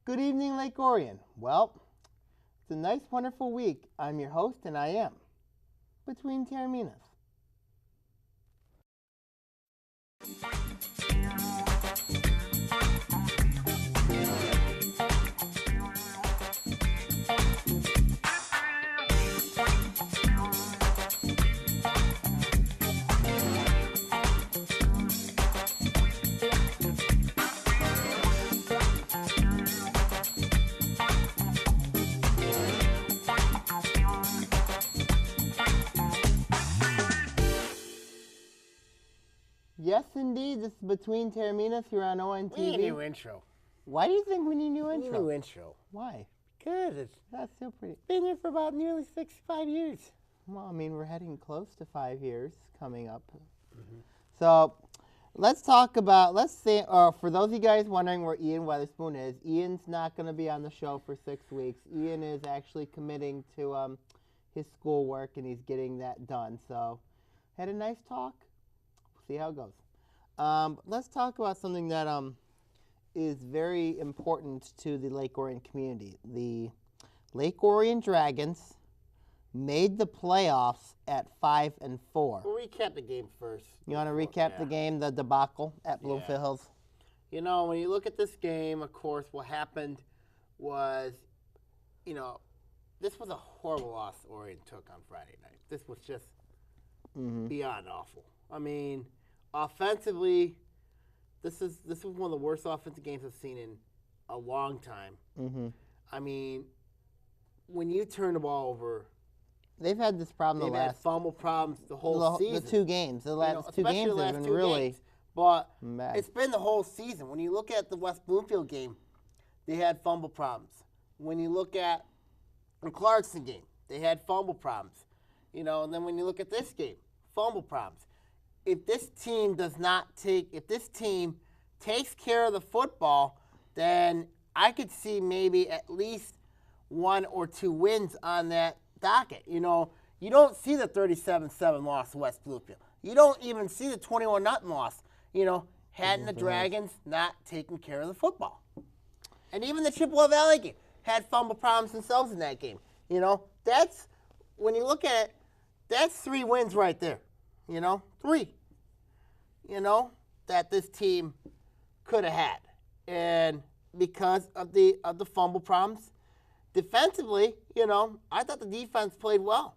Good evening, Lake Orion. Well, it's a nice, wonderful week. I'm your host, and I am Between Taorminas. Yes, indeed. This is Between Taorminas here on ONTV. We need a new intro. Why do you think we need a new intro? New intro. Why? Because That's still pretty. been here for about nearly 65 years. Well, I mean, we're heading close to 5 years coming up. So let's talk about, for those of you guys wondering where Ian Weatherspoon is, Ian's not going to be on the show for 6 weeks. Ian is actually committing to his schoolwork, and he's getting that done. So had a nice talk. See how it goes. Let's talk about something that is very important to the Lake Orion community. The Lake Orion Dragons made the playoffs at 5-4. We'll recap the game first. You want to recap the game, the debacle at Bloomfield Yeah. Hills? You know, when you look at this game, of course, what happened was, this was a horrible loss Orion took on Friday night. This was just beyond awful. I mean, offensively, this is one of the worst offensive games I've seen in a long time. I mean, when you turn the ball over, They've had this problem they've the had last fumble problems the whole season. the 2 games. The last 2 games have been really But bad. it's been the whole season. When you look at the West Bloomfield game, they had fumble problems. When you look at the Clarkson game, they had fumble problems. And then when you look at this game, fumble problems. If this team takes care of the football, then I could see maybe at least 1 or 2 wins on that docket. You don't see the 37-7 loss to West Bloomfield. You don't even see the 21-0 loss. Had the Dragons not taking care of the football. And even the Chippewa Valley game had fumble problems themselves in that game. That's, when you look at it, that's 3 wins right there. 3. That this team could have had. And because of the fumble problems, defensively, I thought the defense played well,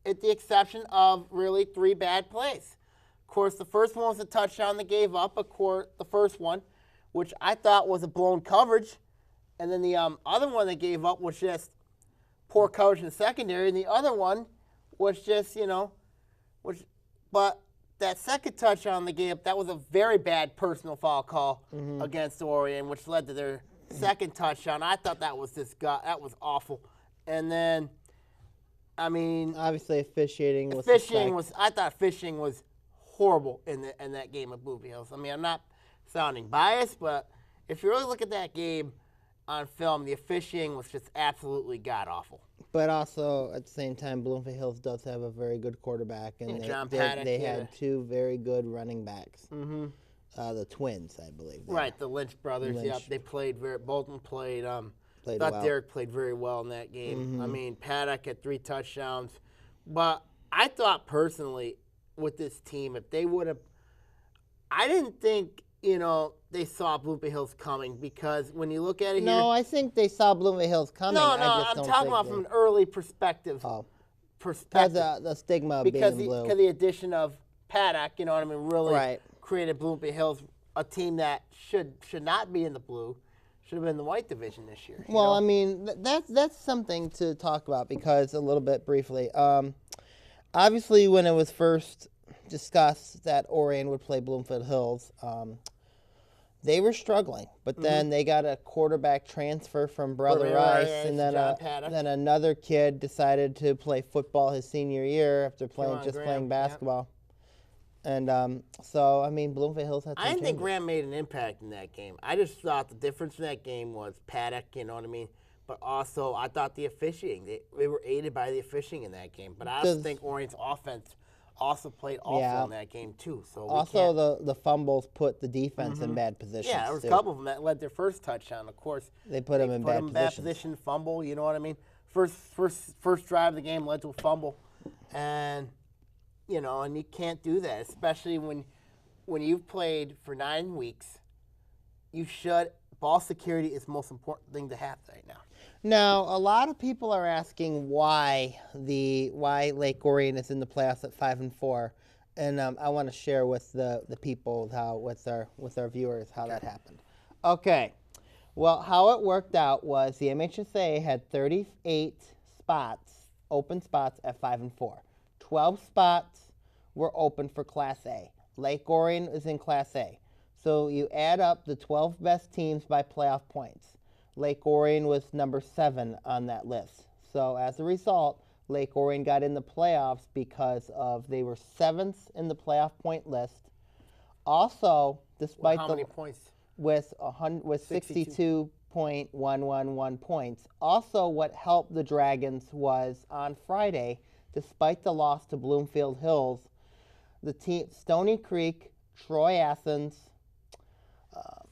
at the exception of really 3 bad plays. Of course, the first one was a touchdown they gave up, the first one, which I thought was a blown coverage. And then the other one they gave up was just poor coverage in the secondary. And the other one was just, but that second touchdown they gave up, that was a very bad personal foul call against Orion, which led to their second touchdown. I thought that was that was awful. And then, I mean, obviously officiating was I thought officiating was horrible in that game at Bloomfield Hills. I mean, I'm not sounding biased, but if you really look at that game on film, the officiating was just absolutely god awful. But also, at the same time, Bloomfield Hills does have a very good quarterback, and they had 2 very good running backs. The twins, I believe. Right, the Lynch brothers. Yep, they played both of them played. Played thought well. Derek played very well in that game. I mean, Paddock had 3 touchdowns, but I thought personally with this team, if they would have, I didn't think they saw Bloomfield Hills coming, because when you look at it No, I think they saw Bloomfield Hills coming. No, I'm talking about from an early perspective. Because the stigma of being blue. Because the addition of Paddock, really created Bloomfield Hills, a team that should not be in the blue, should have been in the white division this year. Well, I mean, that's something to talk about, because a little bit briefly. Obviously, when it was first discussed that Orion would play Bloomfield Hills, they were struggling, but then they got a quarterback transfer from Brother Rice, and then another kid decided to play football his senior year after playing basketball. And so, I mean, Bloomfield Hills had some I didn't think changes. Graham made an impact in that game. I just thought the difference in that game was Paddock, you know what I mean? But also, I thought the officiating, they were aided by the officiating in that game. But I also think Orion's offense also played in that game too. So also the fumbles put the defense in bad positions. Yeah, there was too. a couple of them that led their first touchdown. Of course, they put them in bad position, fumble. You know what I mean? First drive of the game led to a fumble, and and you can't do that, especially when you've played for 9 weeks. Ball security is the most important thing to have right now. Now, a lot of people are asking why Lake Orion is in the playoffs at 5-4, and I want to share with the people with our viewers how that happened. Okay, well, how it worked out was the MHSA had 38 open spots at 5-4. 12 spots were open for Class A. Lake Orion is in Class A. So you add up the 12 best teams by playoff points. Lake Orion was number 7 on that list. So as a result, Lake Orion got in the playoffs because they were 7th in the playoff point list. Also, despite how many points? With 62.111 points. Also, what helped the Dragons was on Friday, despite the loss to Bloomfield Hills, the team Stony Creek, Troy Athens,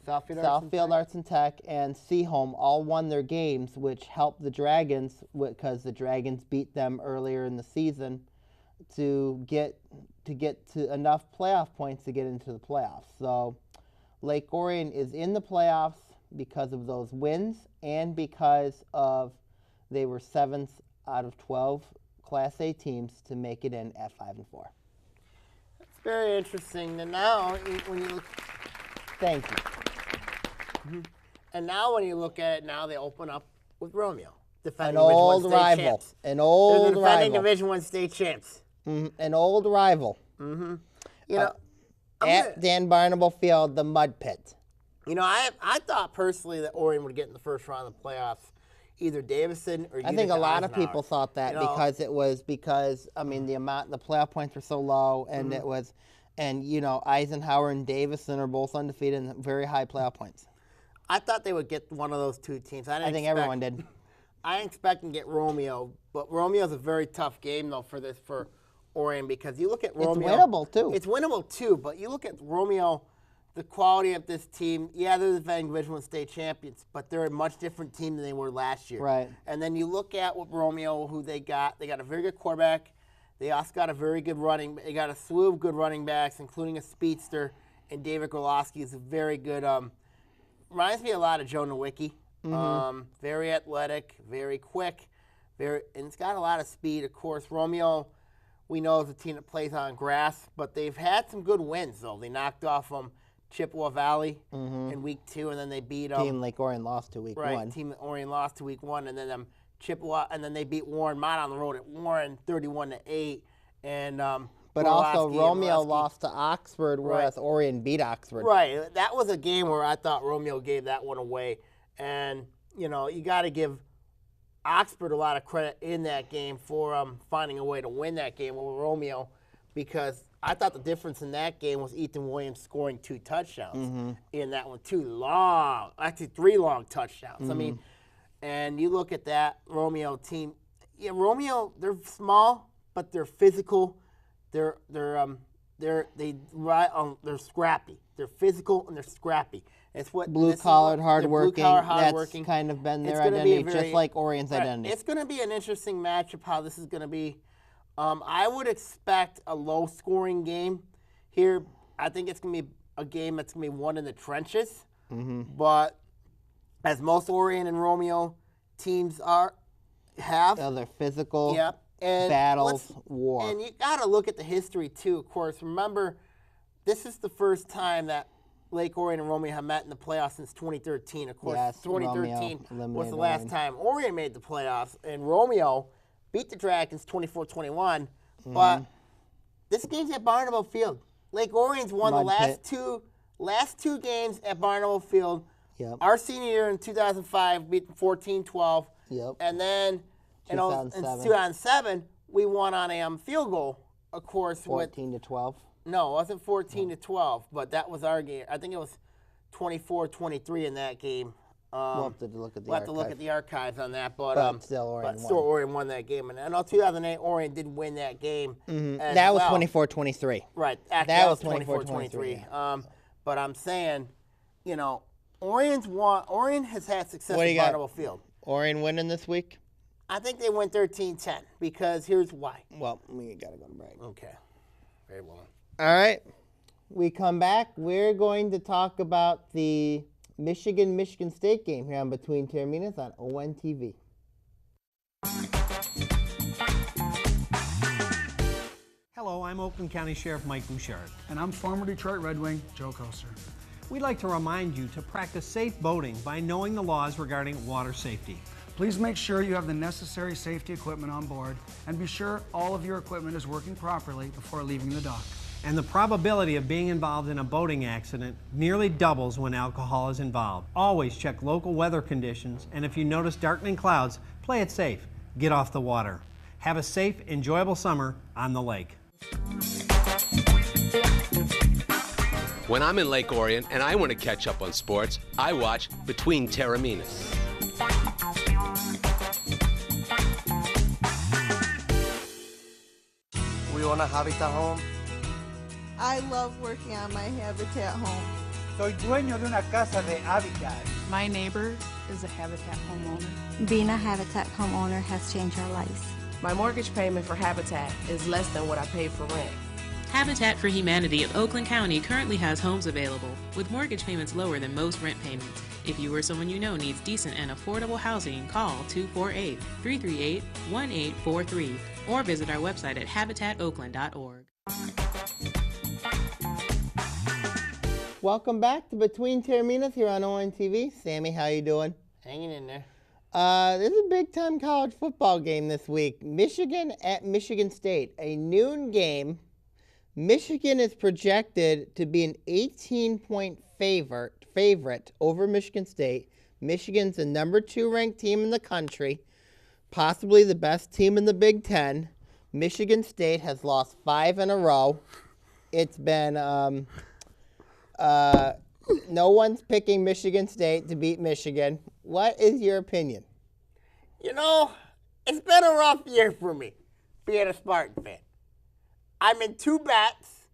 Southfield Arts and Tech, and Seaholm all won their games, which helped the Dragons because the Dragons beat them earlier in the season to get to enough playoff points to get into the playoffs. So Lake Orion is in the playoffs because of those wins and because of they were 7th out of 12 Class A teams to make it in at 5-4. That's very interesting. And now, when you look, thank you. And now, when you look at it, now they open up with Romeo, an old rival. An old rival. They're defending Division I state champs. An old rival. At Dan Barnable Field, the Mud Pit. I thought personally that Orion would get in the first round of the playoffs, either Davison or I think a lot of people thought that because the playoff points were so low, and it was, and Eisenhower and Davison are both undefeated and very high playoff points. I thought they would get one of those two teams. I think everyone did. I didn't expect them to get Romeo, but Romeo's a very tough game though for Orion, because you look at Romeo. It's winnable too. It's winnable too, but you look at Romeo, the quality of this team. Yeah, they're the defending Division I state champions, but they're a much different team than they were last year. Right. And then you look at what Romeo, who they got. They got a very good quarterback. They also got a very good running. They got a slew of good running backs, including a speedster, and David Gorlowski is a very good. Reminds me a lot of Joe Nowicki. Very athletic, very quick, and it's got a lot of speed. Of course, Romeo, we know, is a team that plays on grass, but they've had some good wins though. They knocked off Chippewa Valley in week 2, and then they beat Team Lake Orion lost to week 1. Right, Team Orion lost to week 1, and then Chippewa, and then they beat Warren Mott on the road at Warren 31-8, and but also Romeo lost to Oxford, whereas Orion beat Oxford. Right, that was a game where I thought Romeo gave that one away, and you got to give Oxford a lot of credit in that game for finding a way to win that game over Romeo, because I thought the difference in that game was Ethan Williams scoring 2 touchdowns in that one. 3 long touchdowns. I mean, and you look at that Romeo team. Yeah, Romeo, they're small, but they're physical. They're scrappy. They're physical and they're scrappy. It's what blue-collar, hardworking. That's kind of been their identity, just like Orion's identity. It's going to be an interesting matchup. How this is going to be. I would expect a low-scoring game here. I think it's going to be a game that's going to be won in the trenches. But as most Orion and Romeo teams have, they're physical. Yep. And battles, war. And you got to look at the history too. Of course, remember, this is the first time that Lake Orion and Romeo have met in the playoffs since 2013. Of course, yes, 2013 was the last time Orion made the playoffs, and Romeo beat the Dragons 24-21. But this game's at Barnable Field. Lake Orion's won the last two games at Barnable Field. Yep. Our senior year in 2005 beat them 14-12. Yep. And then in 2007 we won on a field goal, of course. 14-12. No, it wasn't 14-12, but that was our game. I think it was 24-23 in that game. We'll have to look at the We'll have to look at the archives on that, but still Orion won. Still Orion won that game. And in 2008, Orion did win that game. As That was well. 24-23. Right. Actually, That was 24-23. 24-23. But I'm saying, you know, Orion has had success in Barnable Field. Orion winning this week? I think they win 13-10 because here's why. Well, we got to go to break. Okay. Very well. All right. We come back. We're going to talk about the Michigan State game here on Between Taorminas on ONTV. Hello, I'm Oakland County Sheriff Mike Bouchard. And I'm former Detroit Red Wing Joe Koster. We'd like to remind you to practice safe boating by knowing the laws regarding water safety. Please make sure you have the necessary safety equipment on board and be sure all of your equipment is working properly before leaving the dock. And the probability of being involved in a boating accident nearly doubles when alcohol is involved. Always check local weather conditions, and if you notice darkening clouds, play it safe. Get off the water. Have a safe, enjoyable summer on the lake. When I'm in Lake Orion and I want to catch up on sports, I watch Between Taorminas. We own a Habitat home. I love working on my Habitat home. Soy dueño de una casa de Habitat. My neighbor is a Habitat homeowner. Being a Habitat homeowner has changed our lives. My mortgage payment for Habitat is less than what I pay for rent. Habitat for Humanity of Oakland County currently has homes available with mortgage payments lower than most rent payments. If you or someone you know needs decent and affordable housing, call 248-338-1843 or visit our website at habitatoakland.org. Welcome back to Between Taorminas here on ONTV. Sammy, how you doing? Hanging in there. There's a big-time college football game this week. Michigan at Michigan State, a noon game. Michigan is projected to be an 18-point favorite over Michigan State. Michigan's the number 2 ranked team in the country, possibly the best team in the Big Ten. Michigan State has lost 5 in a row. It's been no one's picking Michigan State to beat Michigan. What is your opinion? You know, it's been a rough year for me, being a Spartan fan. I'm in 2 bets.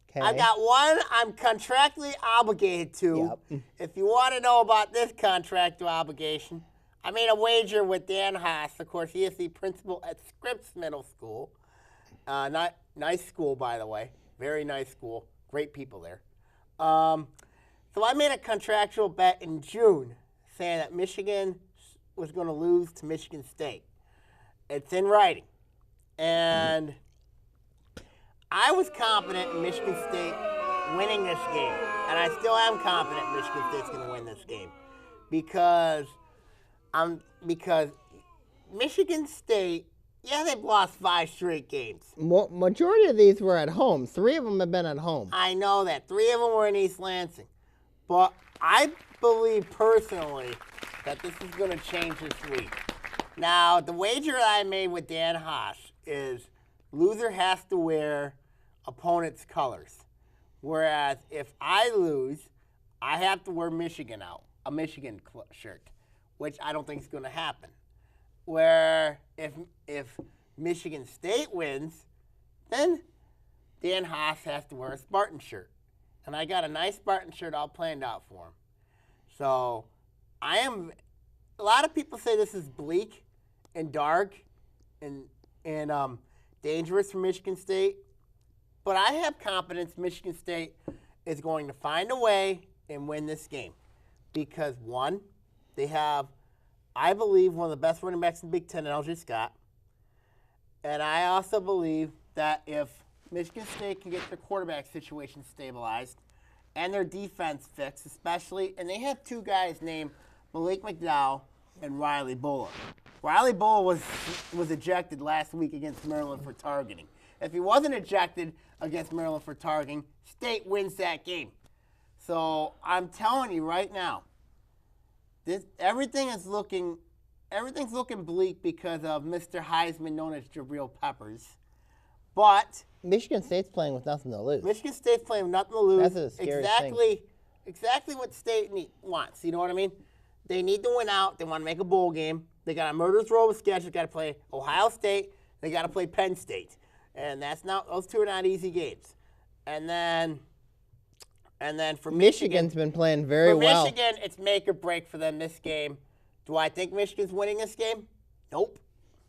Okay. I got one I'm contractually obligated to. Yep. If you want to know about this contractual obligation, I made a wager with Dan Haas. Of course, he is the principal at Scripps Middle School. Nice school, by the way. Very nice school. Great people there. So I made a contractual bet in June saying that Michigan was going to lose to Michigan State. It's in writing. And I was confident in Michigan State winning this game. And I still am confident Michigan State's going to win this game. Because Michigan State, yeah, they've lost 5 straight games. Majority of these were at home. 3 of them have been at home. I know that. 3 of them were in East Lansing. But I believe personally that this is going to change this week. Now, the wager I made with Dan Haas is loser has to wear opponent's colors. Whereas if I lose, I have to wear Michigan out, a Michigan shirt, which I don't think is going to happen. Where if Michigan State wins, then Dan Haas has to wear a Spartan shirt. And I got a nice Spartan shirt all planned out for him. So a lot of people say this is bleak and dark and dangerous for Michigan State. But I have confidence Michigan State is going to find a way and win this game. Because, one, they have, I believe, one of the best running backs in the Big Ten, L.J. Scott. And I also believe that if Michigan State can get their quarterback situation stabilized and their defense fixed, especially, and they have 2 guys named Malik McDowell and Riley Buller. Riley Buller was ejected last week against Maryland for targeting. If he wasn't ejected against Maryland for targeting, State wins that game. So I'm telling you right now, everything's looking bleak because of Mr. Heisman, known as Jabril Peppers. But Michigan State's playing with nothing to lose. Michigan State's playing with nothing to lose. That's the scariest thing. Exactly what State wants. You know what I mean? They need to win out. They want to make a bowl game. They got a murderous row of schedule. They got to play Ohio State. They got to play Penn State. And those two are not easy games. And then for Michigan's been playing very well. For Michigan, it's make or break for them this game. Do I think Michigan's winning this game? Nope.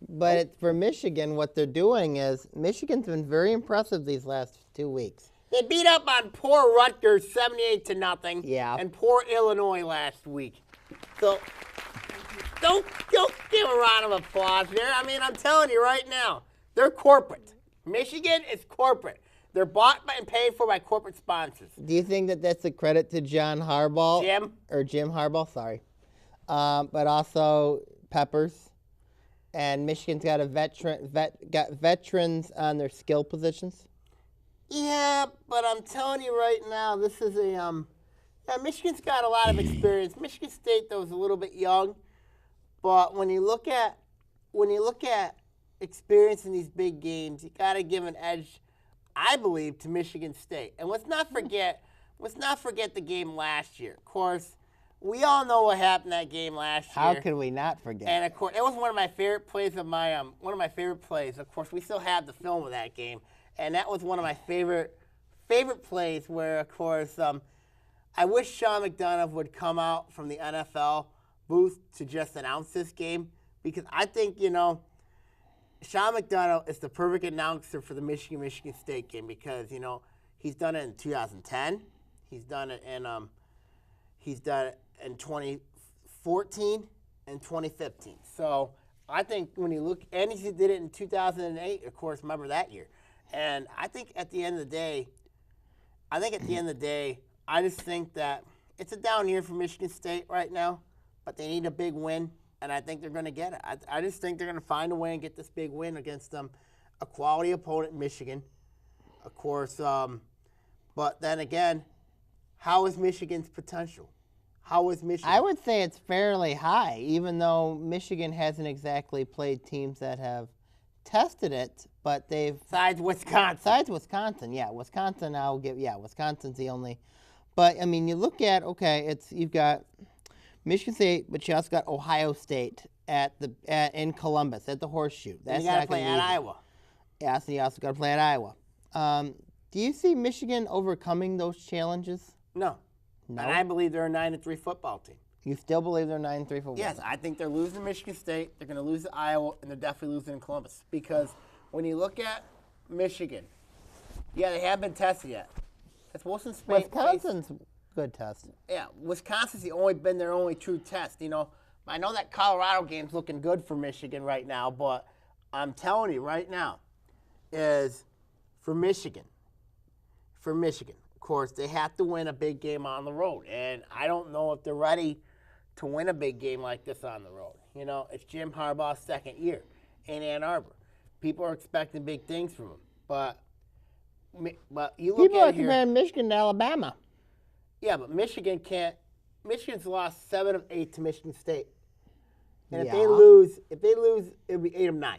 But for Michigan, what they're doing is Michigan's been very impressive these last 2 weeks. They beat up on poor Rutgers 78-0. Yeah. And poor Illinois last week. So don't give a round of applause here. I mean, I'm telling you right now, they're corporate. Michigan is corporate. They're bought and paid for by corporate sponsors. Do you think that that's a credit to John Harbaugh? Jim Harbaugh, sorry. But also Peppers. And Michigan's got veterans on their skill positions. Yeah, but I'm telling you right now, this is Michigan's got a lot of experience. Michigan State, though, is a little bit young. But when you look at experience in these big games, you got to give an edge, I believe, to Michigan State. And let's not forget the game last year. Of course, we all know what happened that game last year. How could we not forget? And of course, it was one of my favorite plays of my favorite plays. Of course, we still have the film of that game, and that was one of my favorite plays. Where, of course, I wish Sean McDonough would come out from the NFL booth to just announce this game, because I think Sean McDonough is the perfect announcer for the Michigan State game, because he's done it in 2010, he's done it in 2014 and 2015. So I think when you look, and he did it in 2008, of course, remember that year. And I think at the end of the day, I just think that it's a down year for Michigan State right now, but they need a big win, and I think they're going to get it. I just think they're going to find a way and get this big win against a quality opponent, Michigan, of course. But then again, how is Michigan's potential? How is Michigan? I would say it's fairly high, even though Michigan hasn't exactly played teams that have tested it, but they've... Besides Wisconsin, yeah. Wisconsin, Wisconsin's the only... But, I mean, you look at, you've got Michigan State, but you also got Ohio State in Columbus, at the Horseshoe. That's you got to play at Iowa. Yeah, so you also got to play at Iowa. Do you see Michigan overcoming those challenges? No. And I believe they're a 9-3 football team. You still believe they're a 9-3 football team? Yes, I think they're losing to Michigan State, they're going to lose to Iowa, and they're definitely losing in Columbus. Because when you look at Michigan, they haven't been tested yet. That's Wisconsin's good test. Yeah, Wisconsin's been their only true test. I know that Colorado game's looking good for Michigan right now, but I'm telling you right now, is for Michigan, of course, they have to win a big game on the road. And I don't know if they're ready to win a big game like this on the road. It's Jim Harbaugh's second year in Ann Arbor. People are expecting big things from him. But you look People are comparing Michigan to Alabama. Yeah, but Michigan can't. Michigan's lost 7 of 8 to Michigan State. And if they lose, it'll be 8 of 9.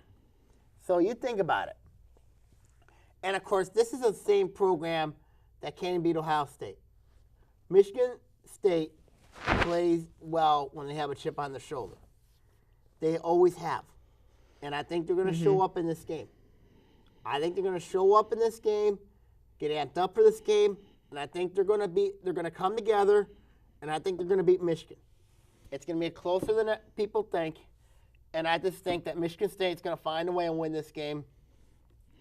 So you think about it. And, of course, this is the same program that can beat Ohio State. Michigan State plays well when they have a chip on their shoulder. They always have. And I think they're going to show up in this game. I think they're going to show up in this game, get amped up for this game, and I think they're going to come together, and I think they're going to beat Michigan. It's going to be closer than people think, and I just think that Michigan State's going to find a way and win this game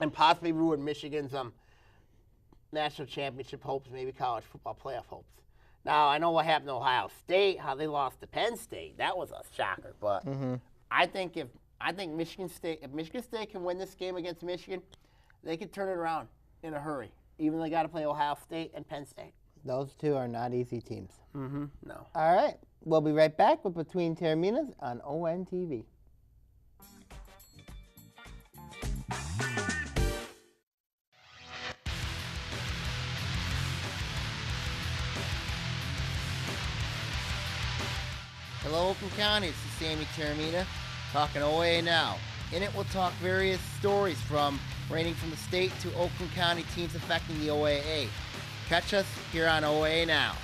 and possibly ruin Michigan's national championship hopes, maybe college football playoff hopes. Now, I know what happened to Ohio State, how they lost to Penn State. That was a shocker, but I think if Michigan State can win this game against Michigan, they can turn it around in a hurry. Even though they got to play Ohio State and Penn State. Those two are not easy teams. No. All right. We'll be right back with Between Taorminas on ONTV. Hello, Oakland County. It's the Sammy Taormina talking OA Now. In it, we'll talk various stories ranging from the state to Oakland County teams affecting the OAA. Catch us here on OA Now.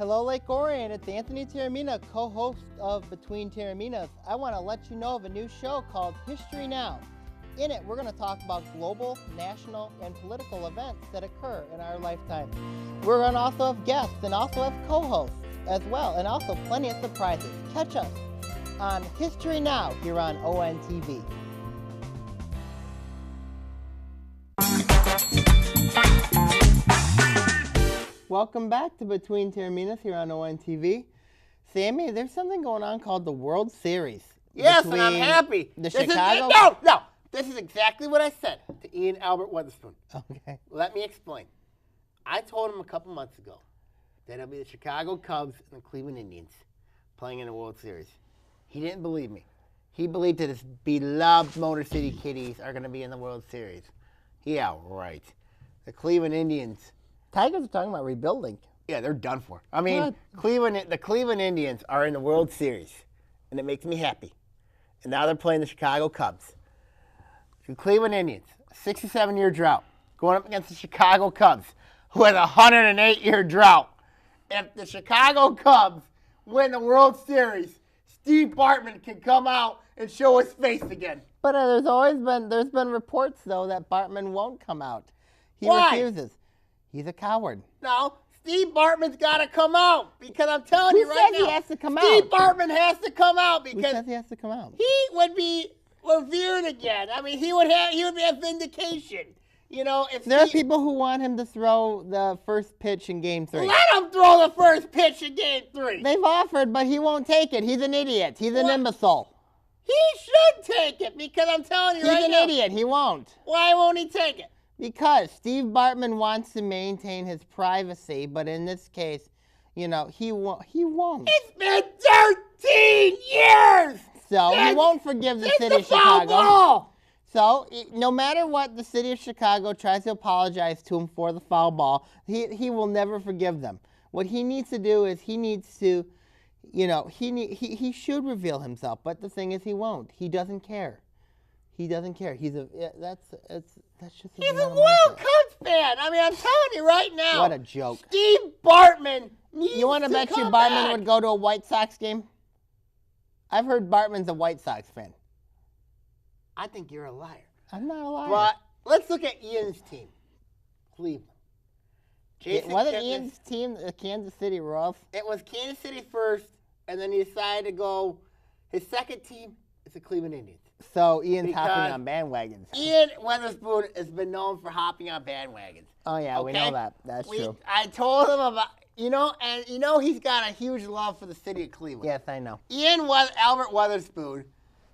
Hello, Lake Orion. It's Anthony Taormina, co-host of Between Taorminas. I want to let you know of a new show called History Now. In it, we're going to talk about global, national, and political events that occur in our lifetime. We're going to also have guests and also have co-hosts as well, and also plenty of surprises. Catch us on History Now here on ONTV. Welcome back to Between Taorminas here on ONTV. Sammy, there's something going on called the World Series. Yes, and I'm happy. The Chicago... No. This is exactly what I said to Ian Albert Weatherspoon. Okay. Let me explain. I told him a couple months ago that it'll be the Chicago Cubs and the Cleveland Indians playing in the World Series. He didn't believe me. He believed that his beloved Motor City Kitties are going to be in the World Series. Yeah, right. The Cleveland Indians. Tigers are talking about rebuilding. Yeah, they're done for. I mean, the Cleveland Indians are in the World Series, and it makes me happy. And now they're playing the Chicago Cubs. The Cleveland Indians, a 67-year drought, going up against the Chicago Cubs, who has a 108-year drought. If the Chicago Cubs win the World Series, Steve Bartman can come out and show his face again. But there's been reports though that Bartman won't come out. He Why? refuses. He's a coward. No, Steve Bartman's got to come out because I'm telling you right now. Who says he has to come out? Steve Bartman has to come out because Who says he has to come out? He would be revered again. I mean, he would have vindication. You know, if there are people who want him to throw the first pitch in Game 3. Let him throw the first pitch in Game 3. They've offered, but he won't take it. He's an idiot. He's an imbecile. He should take it because I'm telling you right now. He's an idiot. He won't. Why won't he take it? Because Steve Bartman wants to maintain his privacy, but in this case, you know, he won't. It's been 13 years! So he won't forgive the city of Chicago. So no matter what the city of Chicago tries to apologize to him for the foul ball, he will never forgive them. What he needs to do is he needs to, you know, he should reveal himself. But the thing is, he won't. He doesn't care. He doesn't care. That's just. He's a loyal Cubs fan. I mean, I'm telling you right now. What a joke. Steve Bartman needs You want to bet you Bartman would go to a White Sox game? I've heard Bartman's a White Sox fan. I think you're a liar. I'm not a liar. But let's look at Ian's team, Cleveland. Wasn't Ian's team the Kansas City Royals? It was Kansas City first, and then he decided to go. His second team is the Cleveland Indians. So Ian's hopping on bandwagons. Ian Weatherspoon has been known for hopping on bandwagons. Oh yeah, okay? We know that. That's true. I told him about, he's got a huge love for the city of Cleveland. Yes, I know. Albert Weatherspoon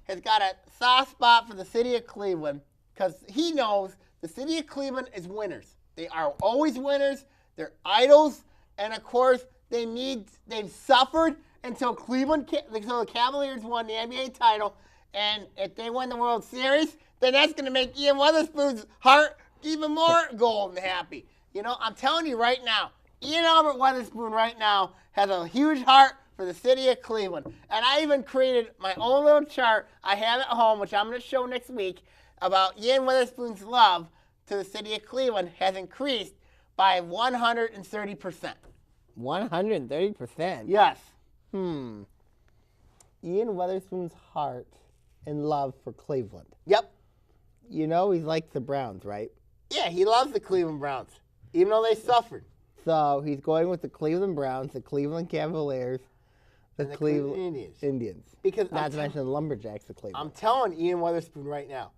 has got a soft spot for the city of Cleveland because he knows the city of Cleveland is winners. They are always winners. They're idols, and of course they've suffered until the Cavaliers won the NBA title. And if they win the World Series, then that's going to make Ian Weatherspoon's heart even more golden happy. You know, I'm telling you right now, Ian Albert Weatherspoon right now has a huge heart for the city of Cleveland. And I even created my own little chart I have at home, which I'm going to show next week, about Ian Weatherspoon's love to the city of Cleveland has increased by 130%. 130%? Yes. Ian Weatherspoon's heart and love for Cleveland. Yep. You know he likes the Browns, right? Yeah, he loves the Cleveland Browns, even though they suffered. So he's going with the Cleveland Browns, the Cleveland Cavaliers, the Cleveland Indians. Because not to mention the Lumberjacks of Cleveland. I'm telling Ian Weatherspoon right now,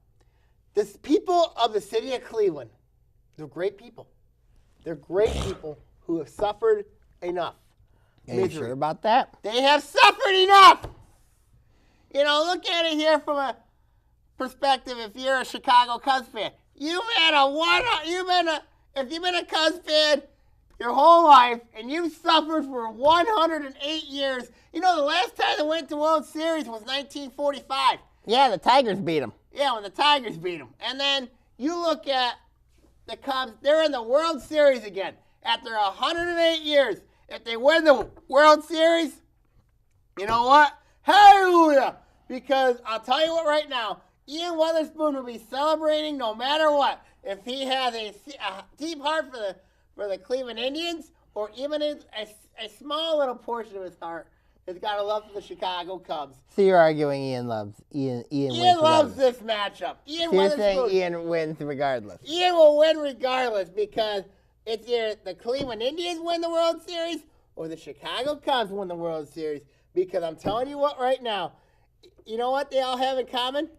the people of the city of Cleveland, they're great people. They're great people who have suffered enough. Are you sure about that? They have suffered enough. You know, look at it here from a perspective. If you're a Chicago Cubs fan, if you've been a Cubs fan your whole life and you've suffered for 108 years. You know, the last time they went to World Series was 1945. Yeah, the Tigers beat them. Yeah, when the Tigers beat them. And then you look at the Cubs, they're in the World Series again after 108 years. If they win the World Series, you know what? Hallelujah! Because I'll tell you what right now, Ian Weatherspoon will be celebrating no matter what. If he has a deep heart for the Cleveland Indians, or even a a small little portion of his heart has got a love for the Chicago Cubs. So you're arguing Ian wins loves this matchup. So you're saying Ian wins regardless. Ian will win regardless because it's either the Cleveland Indians win the World Series or the Chicago Cubs win the World Series. Because I'm telling you what right now, you know what they all have in common?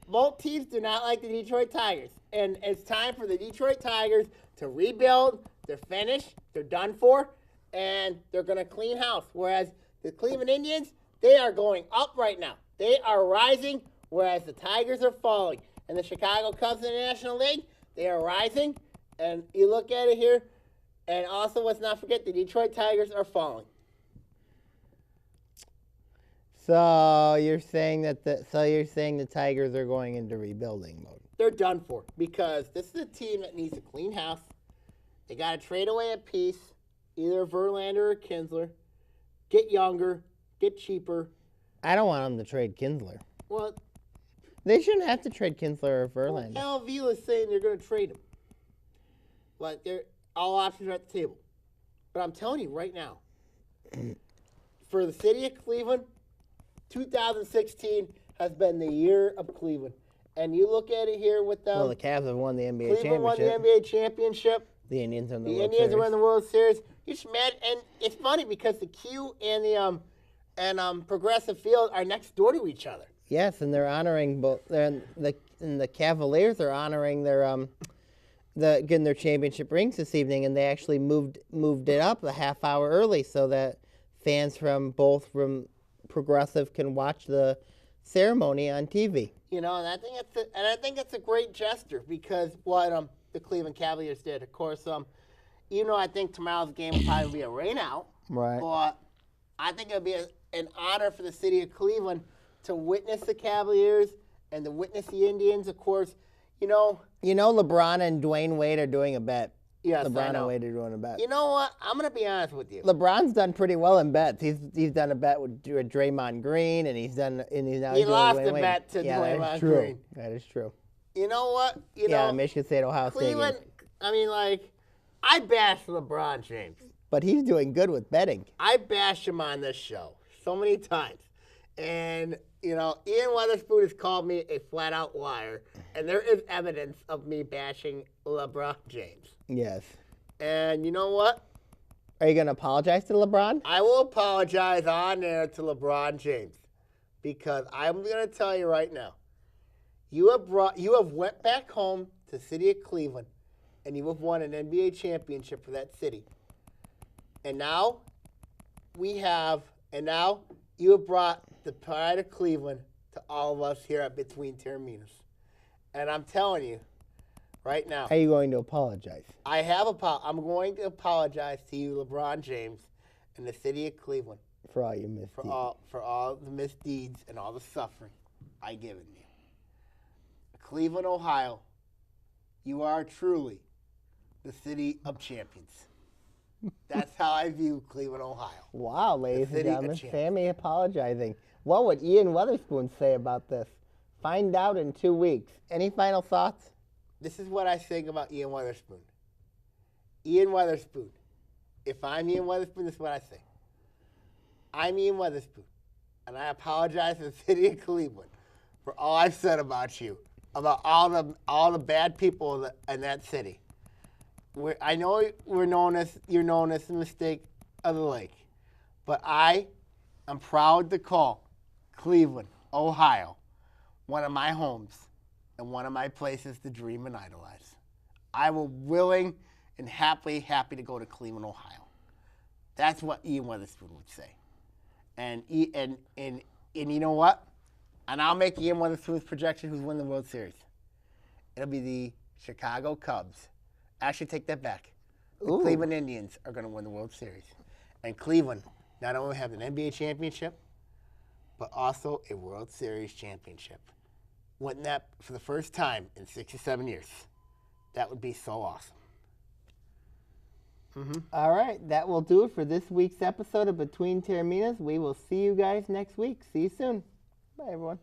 Both teams do not like the Detroit Tigers. And it's time for the Detroit Tigers to rebuild. They're finished. They're done for. And they're going to clean house. Whereas the Cleveland Indians, they are going up right now. They are rising, whereas the Tigers are falling. And the Chicago Cubs in the National League, they are rising. And you look at it here. And also, let's not forget, the Detroit Tigers are falling. So you're saying that the Tigers are going into rebuilding mode. They're done for because this is a team that needs a clean house. They got to trade away a piece, either Verlander or Kinsler. Get younger, get cheaper. I don't want them to trade Kinsler. Well, they shouldn't have to trade Kinsler or Verlander. Well, Al Vila's saying they're going to trade him. But all options are at the table. But I'm telling you right now, for the city of Cleveland, 2016 has been the year of Cleveland. And you look at it here with them. Well, the Cavs have won the NBA championship. Cleveland won the NBA championship. The Indians are in the World World Series. The Indians Series. are in the World Series. You're just mad. And it's funny because the Q and the Progressive Field are next door to each other. Yes, and they're honoring both. And the Cavaliers are honoring getting their championship rings this evening, and they actually moved it up a half hour early so that fans from Progressive can watch the ceremony on TV. You know, and I think it's a great gesture because what the Cleveland Cavaliers did. Of course, even though I think tomorrow's game will probably be a rainout, right? But I think it'll be an honor for the city of Cleveland to witness the Cavaliers and to witness the Indians. Of course, you know, LeBron and Dwayne Wade are doing a bet. Yes, LeBron and Wade are doing a bet. You know what? I'm going to be honest with you. LeBron's done pretty well in bets. He's done a bet with Draymond Green, and he's lost a bet to Draymond Green. That is true. You know what? The Michigan State Ohio Cleveland, State. I mean, I bash LeBron James. But he's doing good with betting. I bash him on this show so many times. And, Ian Weatherspoon has called me a flat-out liar. And there is evidence of me bashing LeBron James. Yes. And you know what? Are you going to apologize to LeBron? I will apologize on air to LeBron James. Because I'm going to tell you right now, you have went back home to the city of Cleveland, and you have won an NBA championship for that city. And now you have brought the pride of Cleveland to all of us here at Between Taorminas. And I'm telling you, right now. Are you going to apologize? I'm going to apologize to you, LeBron James, and the city of Cleveland. For all your misdeeds. For all the misdeeds and all the suffering I've given you. Cleveland, Ohio, you are truly the city of champions. That's how I view Cleveland, Ohio. Wow, ladies and gentlemen, Sammy apologizing. What would Ian Weatherspoon say about this? Find out in 2 weeks. Any final thoughts? This is what I think about Ian Weatherspoon. Ian Weatherspoon. If I'm Ian Weatherspoon, this is what I say. I'm Ian Weatherspoon, and I apologize to the city of Cleveland for all I've said about you, about all the bad people in that city. I know you're known as the mistake of the lake, but I am proud to call Cleveland, Ohio, one of my homes and one of my places to dream and idolize. I will willing and happy to go to Cleveland, Ohio. That's what Ian Weatherspoon would say. And you know what? And I'll make Ian Weatherspoon's projection who's winning the World Series. It'll be the Chicago Cubs. Actually, take that back. The Cleveland Indians are going to win the World Series. And Cleveland not only have an NBA championship, but also a World Series championship. Wouldn't that, for the first time in 67 years, that would be so awesome. Mm-hmm. All right, that will do it for this week's episode of Between Taorminas. We will see you guys next week. See you soon. Bye, everyone.